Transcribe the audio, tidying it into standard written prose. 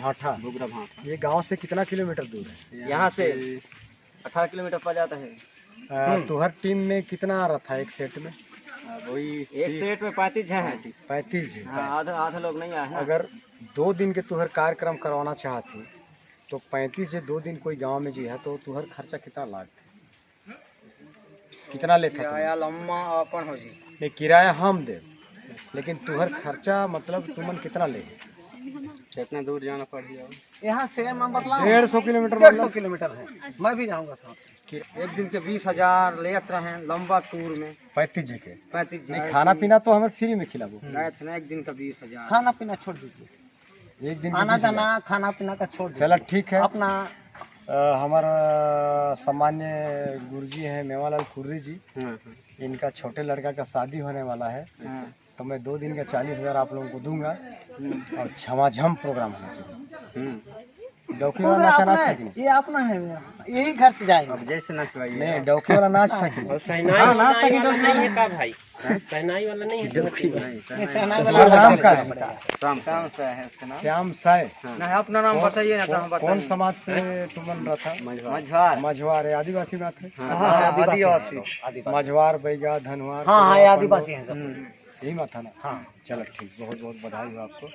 भाटा। बुगरा भाटा। ये गांव से कितना किलोमीटर दूर है? यहाँ से 18 किलोमीटर पड़ जाता है। तुहर टीम में कितना आ रहा था एक सेट में? वही एक सेट में 35 हैं। 35 है। हाँ, आधा लोग नहीं आए हैं। अगर 2 दिन के तुहर कार्यक्रम करवाना चाहती तो 35 से 2 दिन कोई गांव में जी है तो तुहर खर्चा कितना लाग कितना लेता? किराया लम्बा अपन हो जी। नहीं, किराया हम दे, लेकिन तुहर खर्चा मतलब तुमन कितना ले? कितना दूर जाना पड़ गया यहाँ से मैं बतला 150 किलोमीटर। 150 किलोमीटर है। मैं भी जाऊँगा साथ। एक दिन के 20,000 लेते हैं लंबा टूर में। 35 जी के 35 नहीं, खाना पीना तो हमें फ्री में खिलाबो। गए थे ना एक दिन का 20,000। खाना पीना छोड़ दीजिए, एक दिन आना जाना खाना पीना का छोड़ दीजिए। चलो ठीक है। अपना हमारा सामान्य गुरुजी हैं मेवालाल खुर्री जी, इनका छोटे लड़का का शादी होने वाला है, तो मैं 2 दिन का 40,000 आप लोगों को दूंगा और झमाझम प्रोग्राम होना चाहिए। डौकी वाला नाच नाच था कि नहीं? ये अपना है, यही घर से जाएंगे। अब जैसे नचवाइए। नहीं, डौकी वाला नाच था कि नहीं? सहनाई वाला नहीं है का भाई? सहनाई वाला नहीं है। डौकी ये सहनाई तुहर नाम का है? शाम से है उसका नाम। श्याम साय। नहीं, अपना नाम बताइए ना तो हम कौन समाज से तुम बन रहा था? मझवार। मझवार है, आदिवासी बात है। आदिवासी। मझवार, बैगा, धनवार। हाँ हाँ, ये आदिवासी हैं सब। यही बात था ना? हाँ चलो ठीक, बहुत बहुत बधाई हो आपको।